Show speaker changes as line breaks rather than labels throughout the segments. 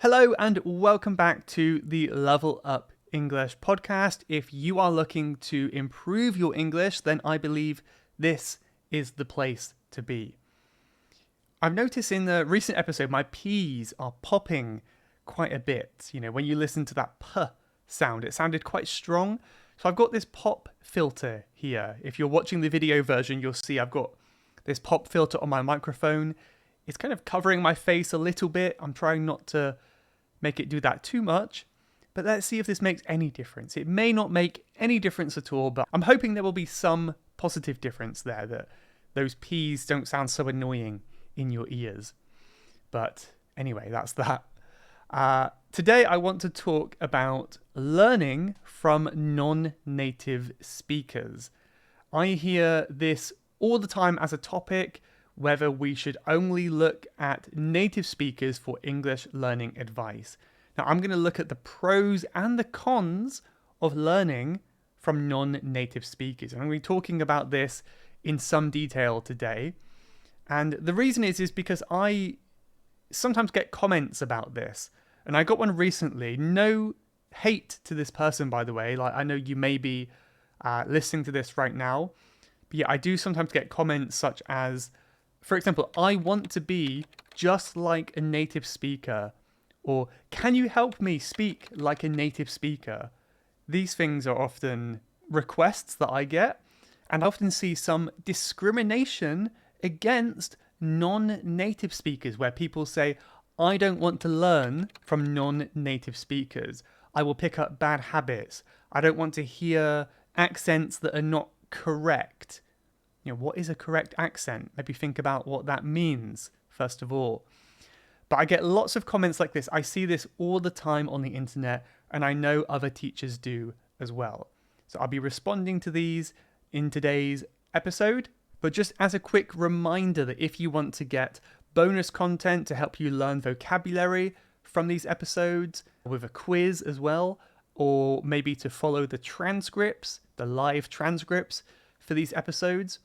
Hello and welcome back to the Level Up English podcast. If you are looking to improve your English, then I believe this is the place to be. I've noticed in the recent episode, my P's are popping quite a bit. You know, when you listen to that P sound, it sounded quite strong. So I've got this pop filter here. If you're watching the video version, you'll see I've got this pop filter on my microphone. It's kind of covering my face a little bit. I'm trying not to make it do that too much, but let's see if this makes any difference. It may not make any difference at all, but I'm hoping there will be some positive difference there, that those P's don't sound so annoying in your ears. But anyway, that's that. Today I want to talk about learning from non-native speakers. I hear this all the time as a topic, whether we should only look at native speakers for English learning advice. Now, I'm going to look at the pros and the cons of learning from non-native speakers. And I'm going to be talking about this in some detail today. And the reason is because I sometimes get comments about this. And I got one recently. No hate to this person, by the way. Like, I know you may be listening to this right now. But yeah, I do sometimes get comments such as, for example, I want to be just like a native speaker, or can you help me speak like a native speaker? These things are often requests that I get, and I often see some discrimination against non-native speakers where people say, I don't want to learn from non-native speakers. I will pick up bad habits. I don't want to hear accents that are not correct. You know, what is a correct accent? Maybe think about what that means, first of all. But I get lots of comments like this. I see this all the time on the internet, and I know other teachers do as well. So I'll be responding to these in today's episode. But just as a quick reminder that if you want to get bonus content to help you learn vocabulary from these episodes, with a quiz as well, or maybe to follow the transcripts, the live transcripts for these episodes,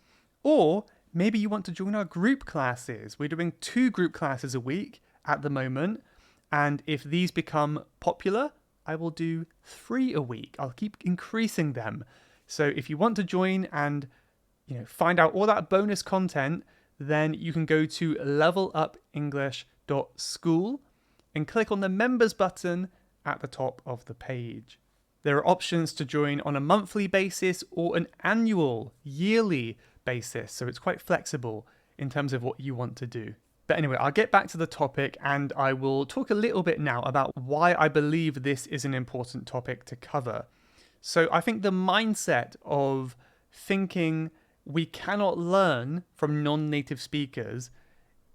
or maybe you want to join our group classes. We're doing 2 group classes a week at the moment. And if these become popular, I will do 3 a week. I'll keep increasing them. So if you want to join and find out all that bonus content, then you can go to levelupenglish.school and click on the members button at the top of the page. There are options to join on a monthly basis or an annual, yearly basis. So it's quite flexible in terms of what you want to do. But anyway, I'll get back to the topic and I will talk a little bit now about why I believe this is an important topic to cover. So I think the mindset of thinking we cannot learn from non-native speakers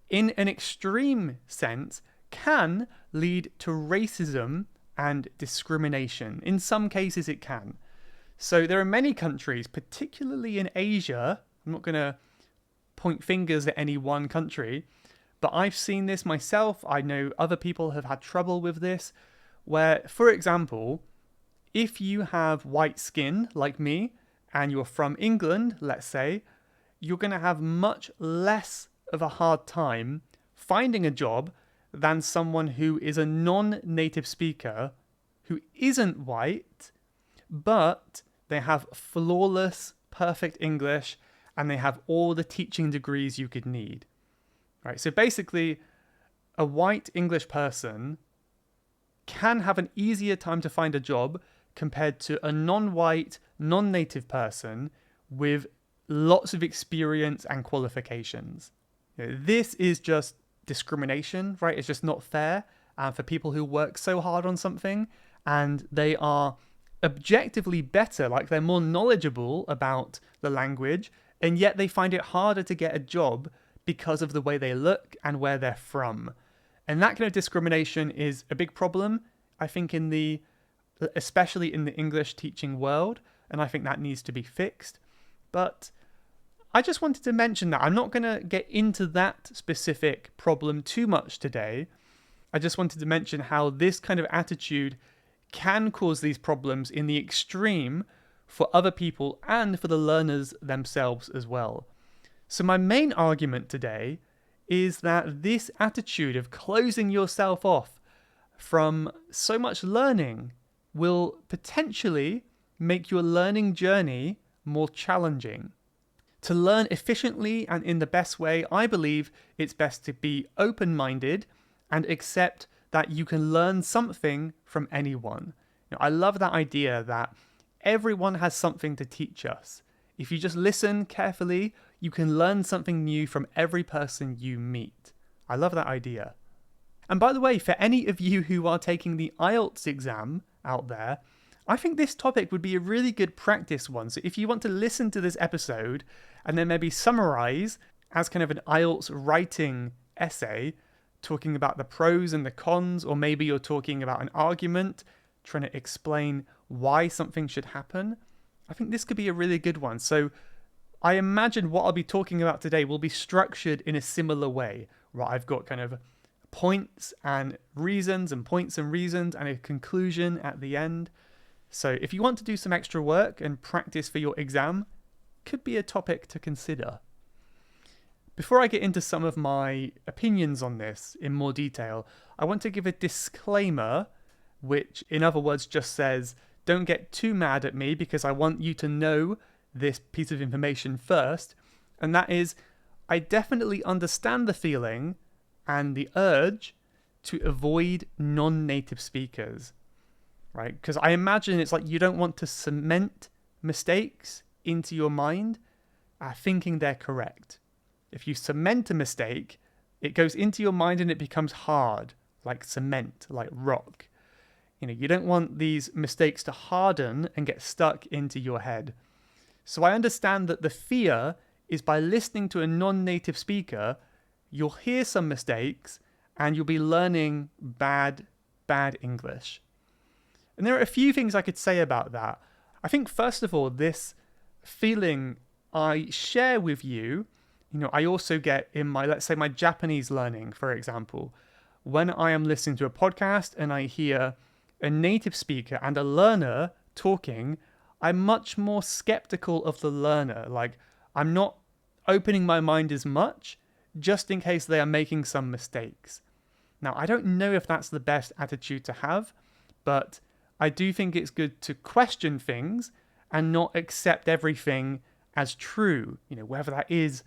in an extreme sense can lead to racism and discrimination. In some cases it can. So there are many countries, particularly in Asia, I'm not going to point fingers at any one country, but I've seen this myself. I know other people have had trouble with this, where, for example, if you have white skin like me, and you're from England, let's say, you're going to have much less of a hard time finding a job than someone who is a non-native speaker who isn't white, but they have flawless, perfect English, and they have all the teaching degrees you could need. Right? So basically, a white English person can have an easier time to find a job compared to a non-white, non-native person with lots of experience and qualifications. This is just discrimination, right? It's just not fair for people who work so hard on something and they are objectively better, like they're more knowledgeable about the language, and yet they find it harder to get a job because of the way they look and where they're from. And that kind of discrimination is a big problem, I think, especially in the English teaching world, and I think that needs to be fixed. But I just wanted to mention that. I'm not going to get into that specific problem too much today. I just wanted to mention how this kind of attitude can cause these problems in the extreme for other people and for the learners themselves as well. So my main argument today is that this attitude of closing yourself off from so much learning will potentially make your learning journey more challenging. To learn efficiently and in the best way, I believe it's best to be open-minded and accept that you can learn something from anyone. I love that idea that everyone has something to teach us. If you just listen carefully, you can learn something new from every person you meet. I love that idea. And by the way, for any of you who are taking the IELTS exam out there, I think this topic would be a really good practice one. So if you want to listen to this episode and then maybe summarize as kind of an IELTS writing essay, talking about the pros and the cons, or maybe you're talking about an argument, trying to explain why something should happen, I think this could be a really good one. So I imagine what I'll be talking about today will be structured in a similar way, right? I've got kind of points and reasons and points and reasons and a conclusion at the end. So if you want to do some extra work and practice for your exam, could be a topic to consider. Before I get into some of my opinions on this in more detail, I want to give a disclaimer, which in other words just says, don't get too mad at me because I want you to know this piece of information first. And that is, I definitely understand the feeling and the urge to avoid non-native speakers. Right? Because I imagine it's like you don't want to cement mistakes into your mind thinking they're correct. If you cement a mistake, it goes into your mind and it becomes hard, like cement, like rock. You don't want these mistakes to harden and get stuck into your head. So I understand that the fear is by listening to a non-native speaker, you'll hear some mistakes and you'll be learning bad English. And there are a few things I could say about that. I think, first of all, this feeling I share with you, I also get in my, let's say, my Japanese learning, for example. When I am listening to a podcast and I hear a native speaker and a learner talking, I'm much more skeptical of the learner. Like, I'm not opening my mind as much, just in case they are making some mistakes. Now, I don't know if that's the best attitude to have, but I do think it's good to question things and not accept everything as true, whether that is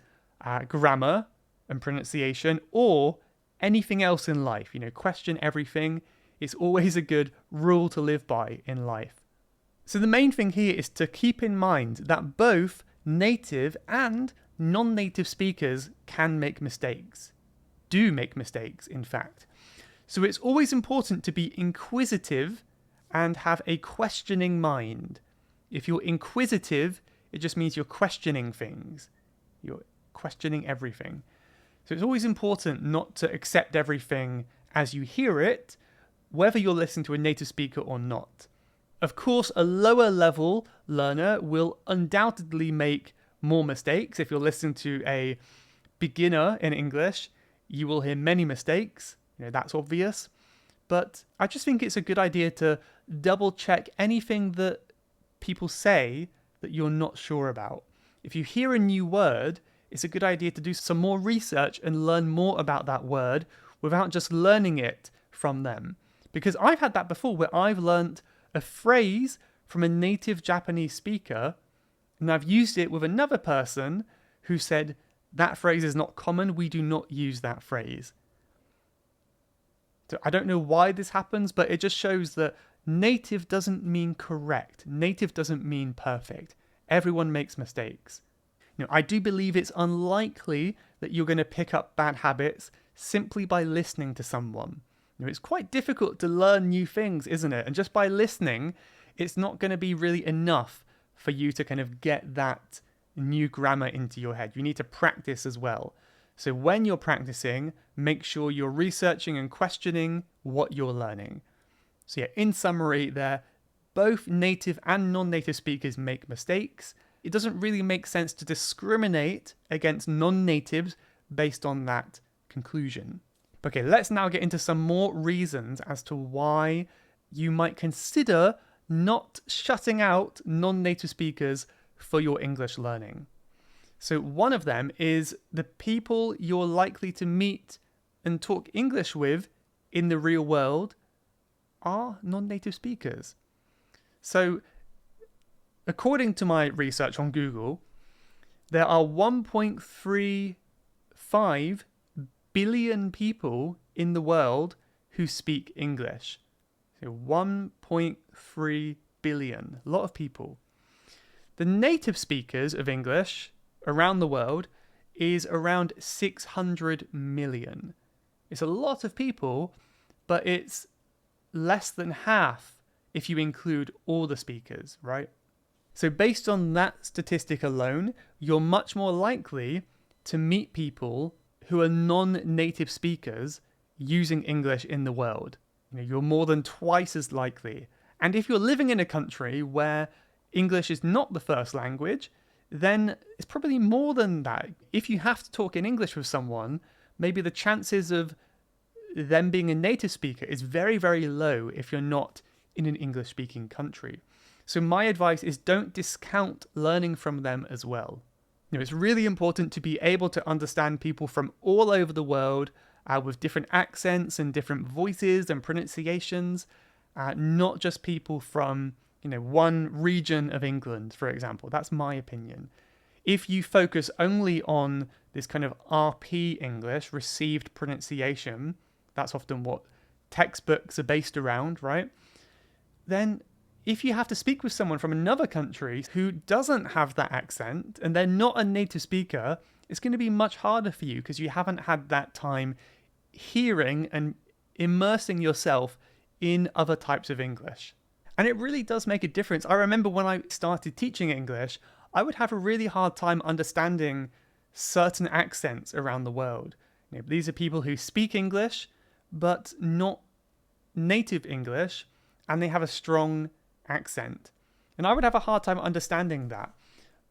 grammar and pronunciation or anything else in life. Question everything. It's always a good rule to live by in life. So the main thing here is to keep in mind that both native and non-native speakers can make mistakes. Do make mistakes, in fact. So it's always important to be inquisitive and have a questioning mind. If you're inquisitive, it just means you're questioning things. You're questioning everything. So it's always important not to accept everything as you hear it, whether you're listening to a native speaker or not. Of course, a lower level learner will undoubtedly make more mistakes. If you're listening to a beginner in English, you will hear many mistakes. That's obvious. But I just think it's a good idea to double check anything that people say that you're not sure about. If you hear a new word, it's a good idea to do some more research and learn more about that word without just learning it from them. Because I've had that before where I've learnt a phrase from a native Japanese speaker and I've used it with another person who said, that phrase is not common, we do not use that phrase. So I don't know why this happens, but it just shows that native doesn't mean correct. Native doesn't mean perfect. Everyone makes mistakes. I do believe it's unlikely that you're going to pick up bad habits simply by listening to someone. It's quite difficult to learn new things, isn't it? And just by listening, it's not going to be really enough for you to kind of get that new grammar into your head. You need to practice as well. So when you're practicing, make sure you're researching and questioning what you're learning. So yeah, in summary there, both native and non-native speakers make mistakes. It doesn't really make sense to discriminate against non-natives based on that conclusion. Okay, let's now get into some more reasons as to why you might consider not shutting out non-native speakers for your English learning. So one of them is the people you're likely to meet and talk English with in the real world are non-native speakers. So, according to my research on Google, there are 1.35 billion people in the world who speak English. So 1.3 billion, a lot of people. The native speakers of English around the world is around 600 million. It's a lot of people, but it's less than half if you include all the speakers, right? So based on that statistic alone, you're much more likely to meet people who are non-native speakers using English in the world. You're more than twice as likely. And if you're living in a country where English is not the first language, then it's probably more than that. If you have to talk in English with someone, maybe the chances of them being a native speaker is very, very low if you're not in an English-speaking country. So my advice is don't discount learning from them as well. It's really important to be able to understand people from all over the world with different accents and different voices and pronunciations, not just people from one region of England, for example. That's my opinion. If you focus only on this kind of RP English, received pronunciation, that's often what textbooks are based around, right? Then if you have to speak with someone from another country who doesn't have that accent and they're not a native speaker, it's going to be much harder for you because you haven't had that time hearing and immersing yourself in other types of English. And it really does make a difference. I remember when I started teaching English, I would have a really hard time understanding certain accents around the world. These are people who speak English, but not native English, and they have a strong accent. And I would have a hard time understanding that.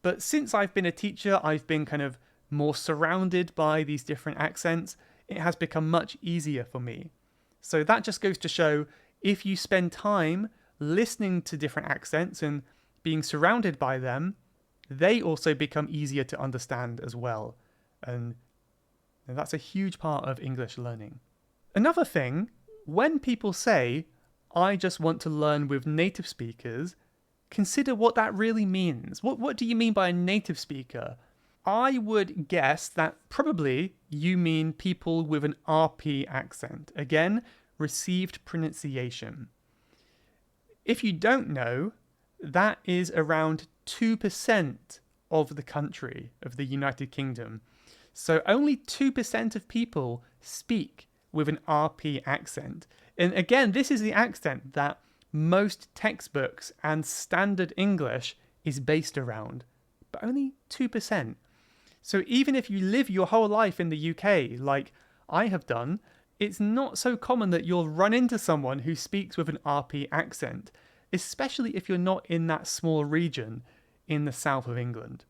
But since I've been a teacher, I've been kind of more surrounded by these different accents. It has become much easier for me. So that just goes to show if you spend time listening to different accents and being surrounded by them, they also become easier to understand as well. And that's a huge part of English learning. Another thing, when people say, I just want to learn with native speakers, consider what that really means. What do you mean by a native speaker? I would guess that probably you mean people with an RP accent. Again, received pronunciation. If you don't know, that is around 2% of the country of the United Kingdom. So only 2% of people speak with an RP accent. And again, this is the accent that most textbooks and standard English is based around, but only 2%. So even if you live your whole life in the UK, like I have done, it's not so common that you'll run into someone who speaks with an RP accent, especially if you're not in that small region in the south of England.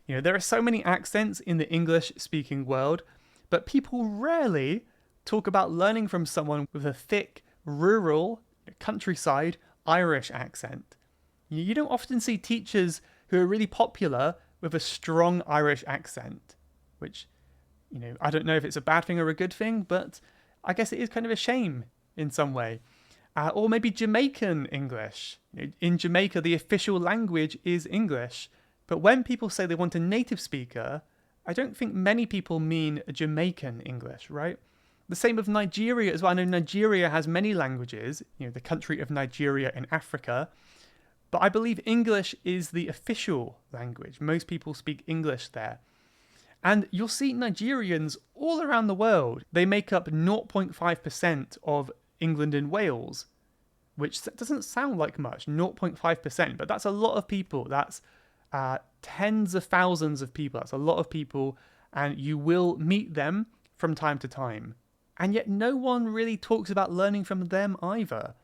There are so many accents in the English-speaking world, but people rarely talk about learning from someone with a thick, rural, countryside Irish accent. You don't often see teachers who are really popular with a strong Irish accent, which, I don't know if it's a bad thing or a good thing, but I guess it is kind of a shame in some way. Or maybe Jamaican English. In Jamaica, the official language is English. But when people say they want a native speaker, I don't think many people mean a Jamaican English, right? The same with Nigeria as well. I know Nigeria has many languages, the country of Nigeria in Africa. But I believe English is the official language. Most people speak English there. And you'll see Nigerians all around the world. They make up 0.5% of England and Wales, which doesn't sound like much, 0.5%, but that's a lot of people. That's tens of thousands of people. That's a lot of people, and you will meet them from time to time. And yet no one really talks about learning from them either.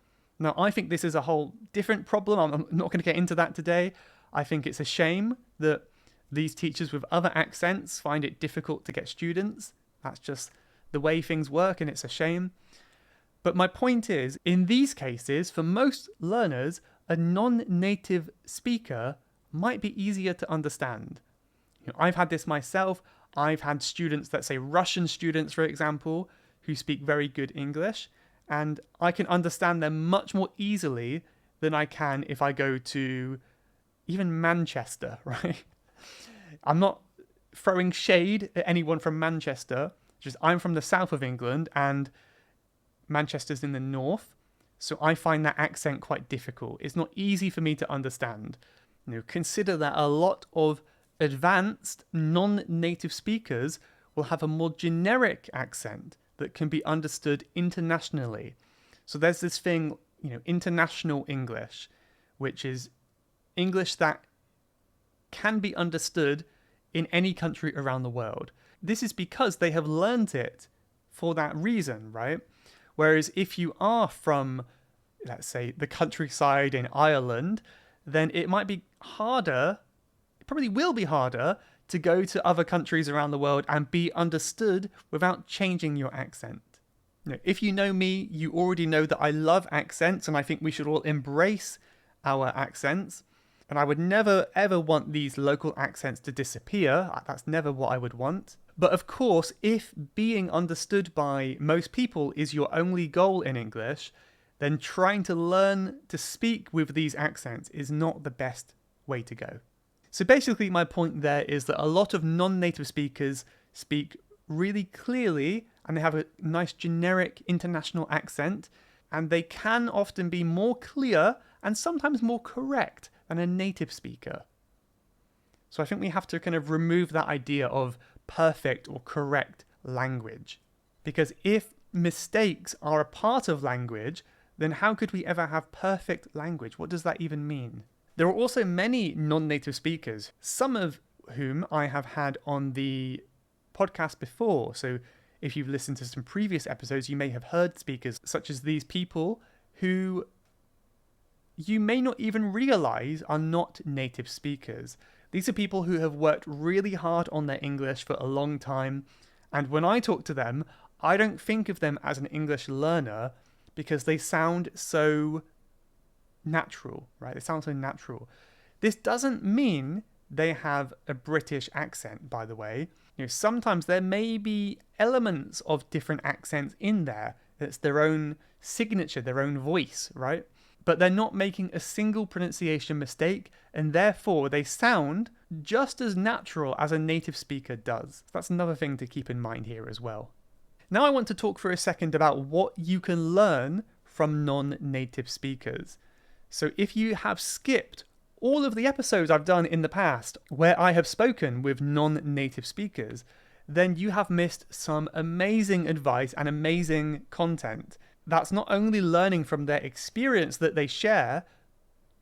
Now, I think this is a whole different problem. I'm not going to get into that today. I think it's a shame that these teachers with other accents find it difficult to get students. That's just the way things work, and it's a shame. But my point is, in these cases, for most learners, a non-native speaker might be easier to understand. I've had this myself. I've had students, let's say Russian students, for example, who speak very good English. and I can understand them much more easily than I can if I go to even Manchester, right? I'm not throwing shade at anyone from Manchester, just I'm from the south of England and Manchester's in the north, so I find that accent quite difficult. It's not easy for me to understand. Consider that a lot of advanced non-native speakers will have a more generic accent that can be understood internationally. So there's this thing, international English, which is English that can be understood in any country around the world. This is because they have learned it for that reason, right? Whereas if you are from, let's say, the countryside in Ireland, then it might be harder, it probably will be harder to go to other countries around the world and be understood without changing your accent. If you know me, you already know that I love accents and I think we should all embrace our accents. And I would never ever want these local accents to disappear. That's never what I would want. But of course, if being understood by most people is your only goal in English, then trying to learn to speak with these accents is not the best way to go. So basically my point there is that a lot of non-native speakers speak really clearly and they have a nice generic international accent, and they can often be more clear and sometimes more correct than a native speaker. So I think we have to kind of remove that idea of perfect or correct language. Because if mistakes are a part of language, then how could we ever have perfect language? What does that even mean? There are also many non-native speakers, some of whom I have had on the podcast before. So if you've listened to some previous episodes, you may have heard speakers such as these people who you may not even realize are not native speakers. These are people who have worked really hard on their English for a long time. And when I talk to them, I don't think of them as an English learner because they sound so natural, right? They sound so natural. This doesn't mean they have a British accent, by the way. Sometimes there may be elements of different accents in there. It's their own signature, their own voice, right? But they're not making a single pronunciation mistake, and therefore they sound just as natural as a native speaker does. That's another thing to keep in mind here as well. Now I want to talk for a second about what you can learn from non-native speakers. So if you have skipped all of the episodes I've done in the past where I have spoken with non-native speakers, then you have missed some amazing advice and amazing content. That's not only learning from their experience that they share,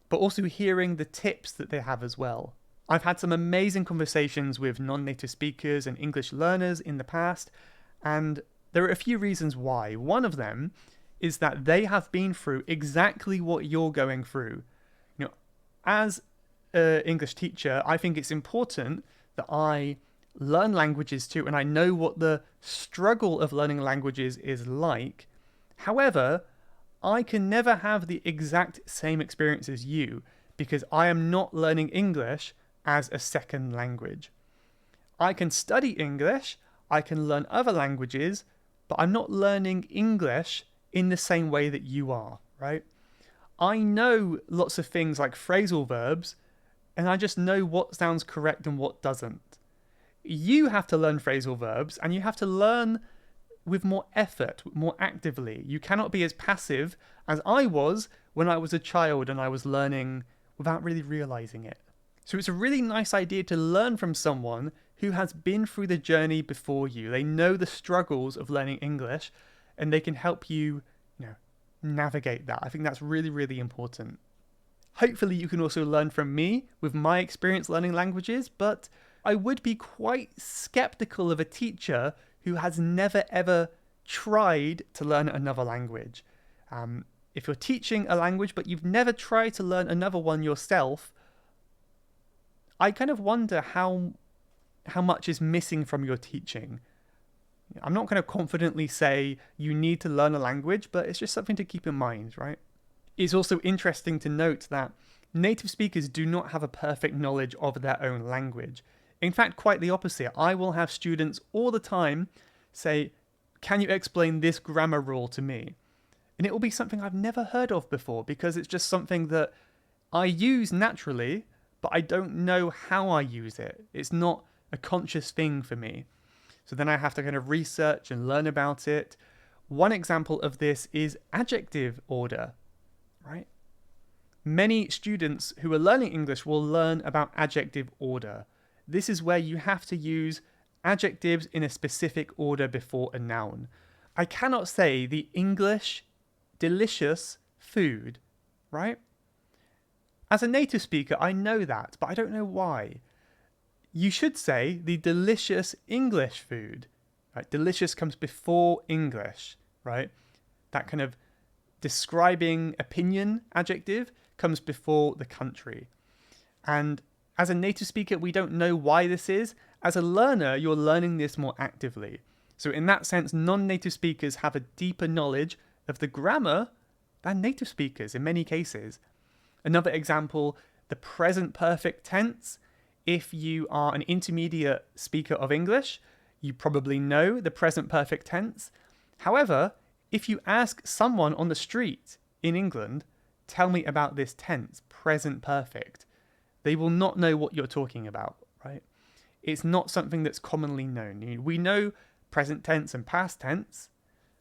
but also hearing the tips that they have as well. I've had some amazing conversations with non-native speakers and English learners in the past, and there are a few reasons why. One of them is that they have been through exactly what you're going through. As an English teacher, I think it's important that I learn languages too, and I know what the struggle of learning languages is like. However, I can never have the exact same experience as you because I am not learning English as a second language. I can study English, I can learn other languages, but I'm not learning English in the same way that you are, right? I know lots of things like phrasal verbs, and I just know what sounds correct and what doesn't. You have to learn phrasal verbs, and you have to learn with more effort, more actively. You cannot be as passive as I was when I was a child and I was learning without really realizing it. So it's a really nice idea to learn from someone who has been through the journey before you. They know the struggles of learning English, and they can help you, navigate that. I think that's really, really important. Hopefully you can also learn from me with my experience learning languages, but I would be quite skeptical of a teacher who has never ever tried to learn another language. If you're teaching a language but you've never tried to learn another one yourself, I kind of wonder how much is missing from your teaching. I'm not going to confidently say you need to learn a language, but it's just something to keep in mind, right? It's also interesting to note that native speakers do not have a perfect knowledge of their own language. In fact, quite the opposite. I will have students all the time say, "Can you explain this grammar rule to me?" And it will be something I've never heard of before because it's just something that I use naturally, but I don't know how I use it. It's not a conscious thing for me. So then I have to kind of research and learn about it. One example of this is adjective order, right? Many students who are learning English will learn about adjective order. This is where you have to use adjectives in a specific order before a noun. I cannot say the English delicious food, right? As a native speaker, I know that, but I don't know why. You should say the delicious English food. Right? Delicious comes before English, right? That kind of describing opinion adjective comes before the country. And as a native speaker, we don't know why this is. As a learner, you're learning this more actively. So in that sense, non-native speakers have a deeper knowledge of the grammar than native speakers in many cases. Another example, the present perfect tense. If you are an intermediate speaker of English, you probably know the present perfect tense. However, if you ask someone on the street in England, tell me about this tense, present perfect, they will not know what you're talking about, right? It's not something that's commonly known. We know present tense and past tense,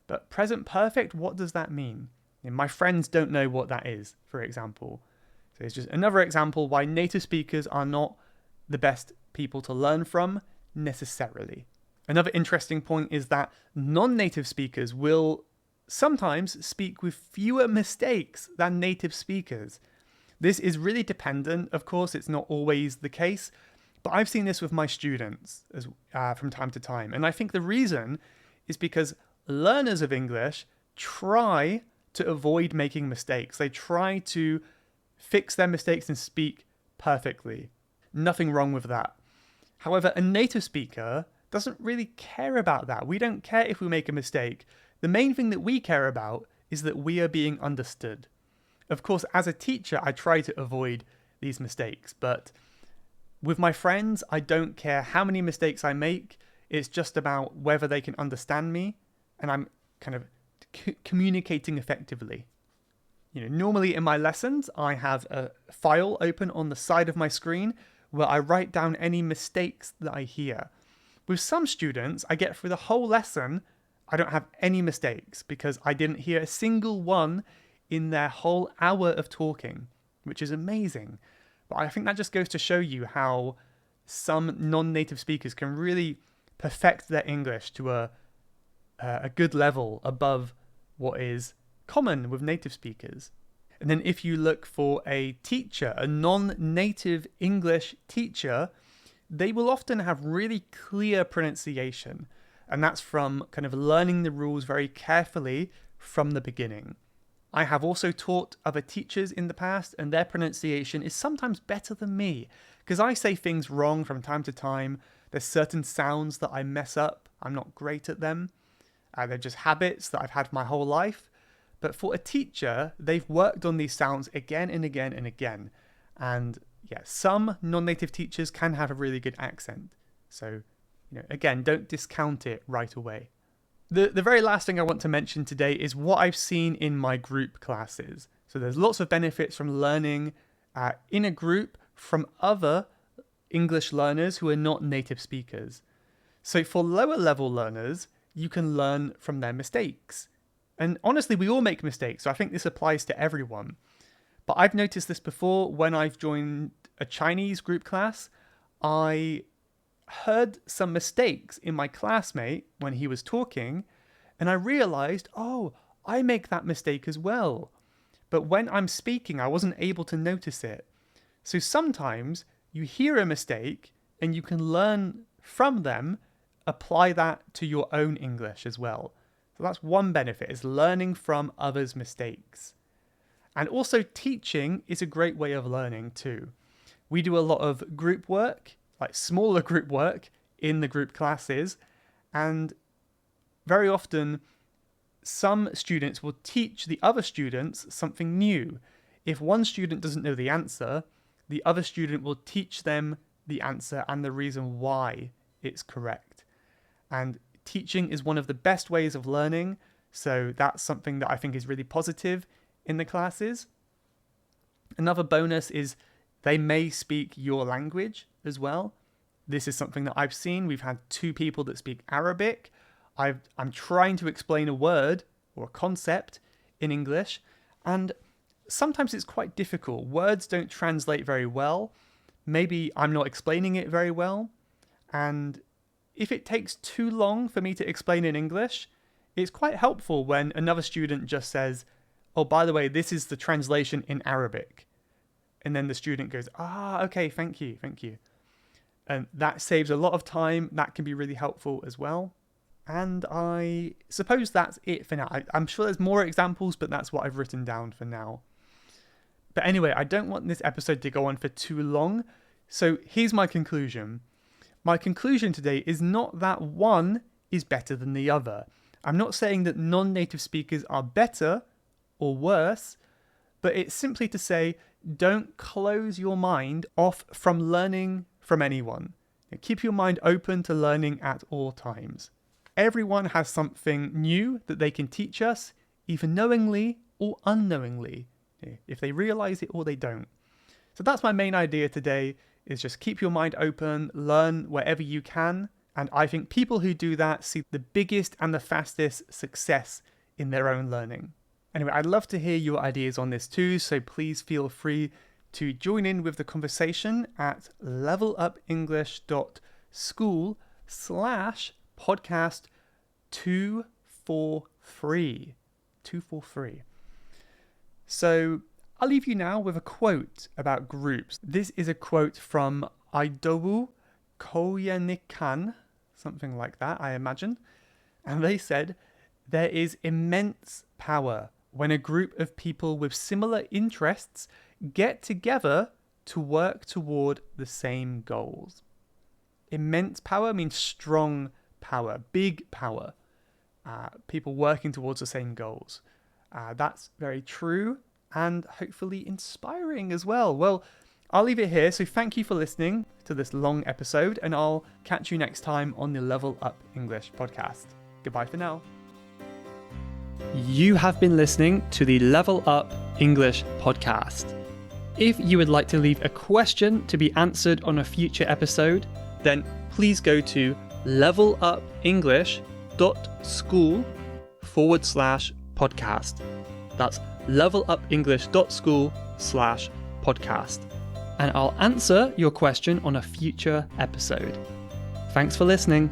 but present perfect, what does that mean? And my friends don't know what that is, for example. So it's just another example why native speakers are not the best people to learn from necessarily. Another interesting point is that non-native speakers will sometimes speak with fewer mistakes than native speakers. This is really dependent, of course, it's not always the case, but I've seen this with my students from time to time. And I think the reason is because learners of English try to avoid making mistakes. They try to fix their mistakes and speak perfectly. Nothing wrong with that. However, a native speaker doesn't really care about that. We don't care if we make a mistake. The main thing that we care about is that we are being understood. Of course, as a teacher, I try to avoid these mistakes, but with my friends, I don't care how many mistakes I make. It's just about whether they can understand me and I'm kind of communicating effectively. Normally in my lessons, I have a file open on the side of my screen where I write down any mistakes that I hear. With some students, I get through the whole lesson, I don't have any mistakes because I didn't hear a single one in their whole hour of talking, which is amazing. But I think that just goes to show you how some non-native speakers can really perfect their English to a good level above what is common with native speakers. And then if you look for a teacher, a non-native English teacher, they will often have really clear pronunciation. And that's from kind of learning the rules very carefully from the beginning. I have also taught other teachers in the past, and their pronunciation is sometimes better than me, because I say things wrong from time to time. There's certain sounds that I mess up. I'm not great at them. They're just habits that I've had my whole life. But for a teacher, they've worked on these sounds again and again and again. And yeah, some non-native teachers can have a really good accent. So, again, don't discount it right away. The very last thing I want to mention today is what I've seen in my group classes. So there's lots of benefits from learning in a group from other English learners who are not native speakers. So for lower level learners, you can learn from their mistakes. And honestly, we all make mistakes, so I think this applies to everyone. But I've noticed this before when I've joined a Chinese group class. I heard some mistakes in my classmate when he was talking, and I realized, oh, I make that mistake as well. But when I'm speaking, I wasn't able to notice it. So sometimes you hear a mistake and you can learn from them, apply that to your own English as well. So that's one benefit, is learning from others' mistakes. And also teaching is a great way of learning too. We do a lot of group work, like smaller group work in the group classes, and very often some students will teach the other students something new. If one student doesn't know the answer, the other student will teach them the answer and the reason why it's correct. And teaching is one of the best ways of learning, So that's something that I think is really positive in the classes. Another bonus is they may speak your language as well. This is something that I've seen. We've had 2 people that speak Arabic. I'm trying to explain a word or a concept in English, and sometimes it's quite difficult. Words don't translate very well. Maybe I'm not explaining it very well. And if it takes too long for me to explain in English, it's quite helpful when another student just says, oh, by the way, this is the translation in Arabic. And then the student goes, okay, thank you. And that saves a lot of time. That can be really helpful as well. And I suppose that's it for now. I'm sure there's more examples, but that's what I've written down for now. But anyway, I don't want this episode to go on for too long. So here's my conclusion. My conclusion today is not that one is better than the other. I'm not saying that non-native speakers are better or worse, but it's simply to say, don't close your mind off from learning from anyone. Keep your mind open to learning at all times. Everyone has something new that they can teach us, either knowingly or unknowingly, if they realize it or they don't. So that's my main idea today, is just keep your mind open, learn wherever you can. And I think people who do that see the biggest and the fastest success in their own learning. Anyway, I'd love to hear your ideas on this too, so please feel free to join in with the conversation at levelupenglish.school/podcast 243. So I'll leave you now with a quote about groups. This is a quote from Idowu Koyenikan, something like that, I imagine. And they said, "There is immense power when a group of people with similar interests get together to work toward the same goals." Immense power means strong power, big power. People working towards the same goals. That's very true and hopefully inspiring as well. Well, I'll leave it here. So thank you for listening to this long episode, and I'll catch you next time on the Level Up English podcast. Goodbye for now. You have been listening to the Level Up English podcast. If you would like to leave a question to be answered on a future episode, then please go to levelupenglish.school/podcast. That's levelupenglish.school/podcast. And I'll answer your question on a future episode. Thanks for listening.